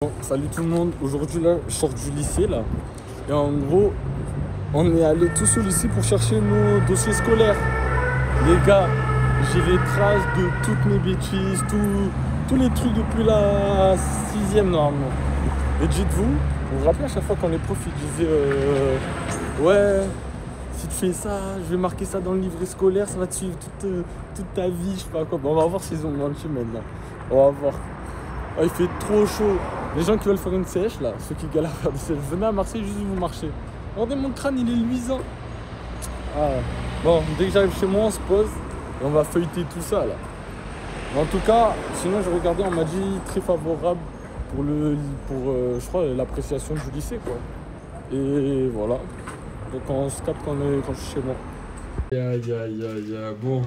Bon, salut tout le monde, aujourd'hui là je sors du lycée là et en gros on est allé tous au lycée pour chercher nos dossiers scolaires. Les gars, j'ai les traces de toutes mes bêtises, tous les trucs depuis la sixième normalement. Et dites-vous, vous vous rappelez à chaque fois quand les profs ils disaient ouais, si tu fais ça, je vais marquer ça dans le livret scolaire, ça va te suivre toute ta vie, je sais pas quoi. Bon, on va voir s'ils ont menti maintenant, on va voir. Oh, il fait trop chaud. Les gens qui veulent faire une sèche, là, ceux qui galèrent à faire des sèches, venez à Marseille, juste vous marchez. Regardez mon crâne, il est luisant. Ah. Bon, dès que j'arrive chez moi, on se pose et on va feuilleter tout ça, là. Mais en tout cas, sinon, j'ai regardé, on m'a dit très favorable pour, je crois, l'appréciation du lycée, quoi. Et voilà. Donc, on se capte quand je suis chez moi. Bon,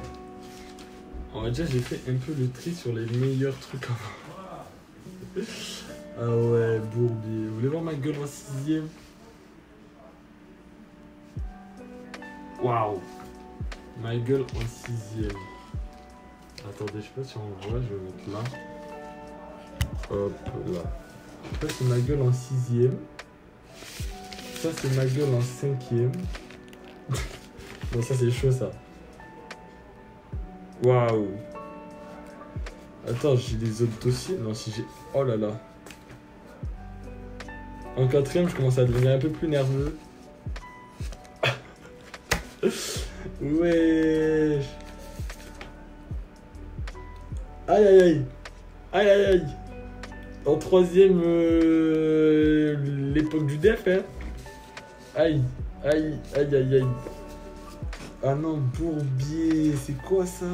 on va dire, j'ai fait un peu le tri sur les meilleurs trucs avant. Ah ouais, Bourbier. Vous voulez voir ma gueule en sixième? Waouh! Ma gueule en sixième. Attendez, je sais pas si on voit, je vais mettre là. Hop là. Ça c'est ma gueule en sixième. Ça c'est ma gueule en cinquième. Bon, ça c'est chaud ça. Waouh! Attends, j'ai les autres dossiers. Non, si j'ai. Oh là là. En quatrième, je commence à devenir un peu plus nerveux. Wesh. Aïe aïe aïe. Aïe aïe aïe. En troisième, l'époque du def, hein. Aïe. Aïe aïe aïe aïe. Ah non, Bourbier. C'est quoi ça?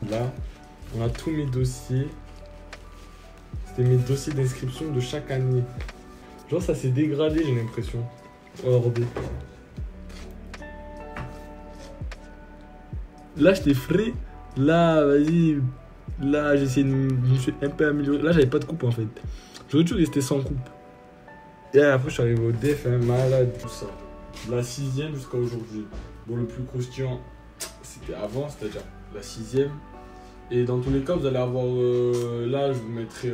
Là, on a tous mes dossiers. C'était mes dossiers d'inscription de chaque année. Genre ça s'est dégradé, j'ai l'impression. Regardez. Là j'étais frais. Là vas-y. Là j'ai essayé de me suis un peu amélioré. Là j'avais pas de coupe en fait. J'aurais dû rester sans coupe. Et après je suis arrivé au def, hein, malade, tout ça. La sixième jusqu'à aujourd'hui. Bon, le plus croustillant c'était avant, c'est-à-dire la sixième. Et dans tous les cas vous allez avoir là je vous mettrai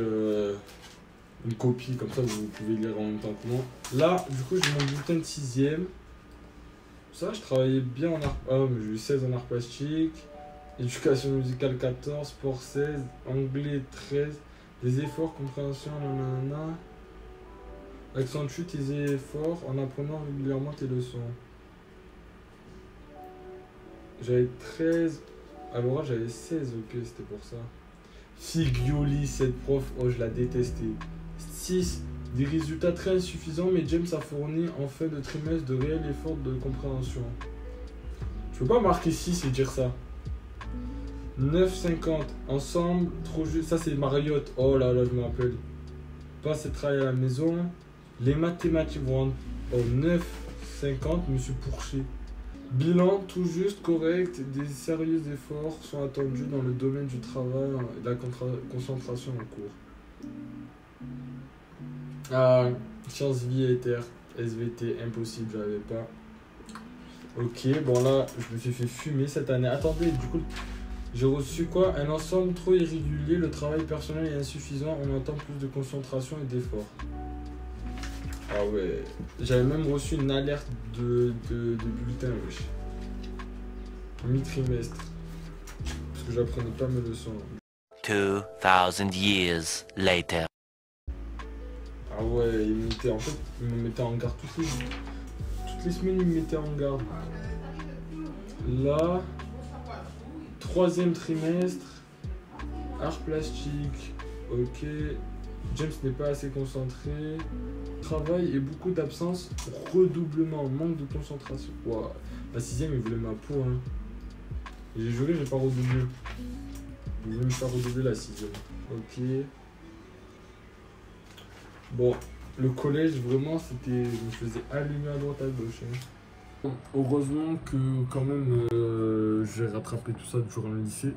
une copie, comme ça vous pouvez lire en même temps que moi. Là, du coup, j'ai mon bulletin de 6ème. Ça, je travaillais bien en art. Ah, mais j'ai eu 16 en art plastique. Éducation musicale 14, sport 16, anglais 13, des efforts, compréhension, nanana. Accentue tes efforts en apprenant régulièrement tes leçons. J'avais 13. À l'oral, j'avais 16, ok, c'était pour ça. Figlioli, cette prof, oh, je la détestais. 6. Des résultats très insuffisants, mais James a fourni en fin de trimestre de réels efforts de compréhension. Je peux pas marquer 6 et dire ça. 9,50. Ensemble, trop juste. Ça, c'est Mariotte. Oh là là, je me rappelle. Pas assez de travail à la maison. Les mathématiques vont en 9,50. Monsieur Pourchet. Bilan tout juste correct. Des sérieux efforts sont attendus dans le domaine du travail et de la concentration en cours. Sciences vie et terre, SVT, impossible, j'avais pas. Ok, bon là, je me suis fait fumer cette année. Attendez, du coup, j'ai reçu quoi? Un ensemble trop irrégulier, le travail personnel est insuffisant, on attend plus de concentration et d'effort. Ah ouais, j'avais même reçu une alerte de bulletin, wesh. Mi-trimestre. Parce que j'apprenais pas mes leçons. 2000 years later. Ah ouais, en fait, il me mettait en garde toutes les semaines, il me mettait en garde. Là, 3ème trimestre, art plastique, ok. James n'est pas assez concentré. Travail et beaucoup d'absence, redoublement, manque de concentration. Wow. La 6ème, il voulait ma peau, hein. J'ai juré, j'ai pas redoublé. Il voulait me faire redoubler la 6ème. Ok. Bon, le collège, vraiment, c'était. Je me faisais allumer à droite à gauche. Hein. Heureusement que, quand même, j'ai rattrapé tout ça durant le lycée.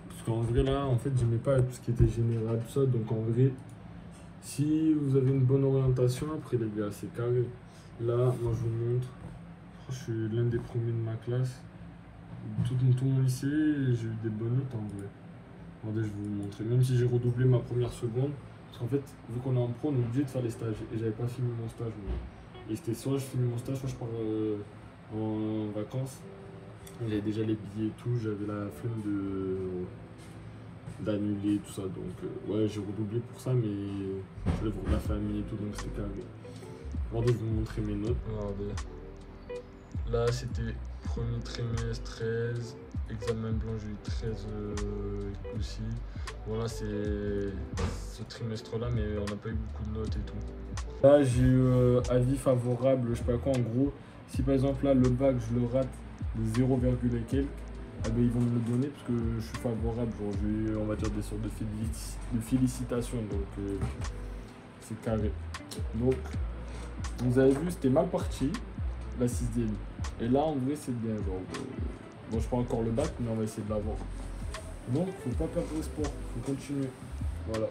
Parce qu'en vrai, là, en fait, j'aimais pas tout ce qui était général, tout ça. Donc, en vrai, si vous avez une bonne orientation, après, les gars, c'est carré. Là, moi, je vous montre. Je suis l'un des premiers de ma classe. Tout mon lycée, j'ai eu des bonnes notes, en vrai. Attendez, je vais vous montrer. Même si j'ai redoublé ma première seconde. Parce qu'en fait, vu qu'on est en pro, on est obligé de faire les stages. Et j'avais pas fini mon stage, moi. Et c'était soit je finis mon stage, soit je pars en vacances. J'avais déjà les billets et tout, j'avais la flemme d'annuler tout ça. Donc ouais, j'ai redoublé pour ça, mais je voulais voir la famille et tout, donc c'était carré. Regardez, je vais vous montrer mes notes. Regardez. Là, c'était premier trimestre 13, examen blanc, j'ai eu 13 aussi. Bon, là, c'est ce trimestre-là, mais on n'a pas eu beaucoup de notes et tout. Là, j'ai eu avis favorable, je sais pas quoi, en gros. Si par exemple, là, le bac, je le rate de 0, et quelques, ah ben, ils vont me le donner parce que je suis favorable. Genre, j'ai eu, on va dire, des sortes de félicitations, donc c'est carré. Donc, vous avez vu, c'était mal parti, la 6e. Et là, en vrai, c'est bien. Genre, bon, je prends encore le bac, mais on va essayer de l'avoir. Donc, faut pas perdre espoir, faut continuer. Voilà.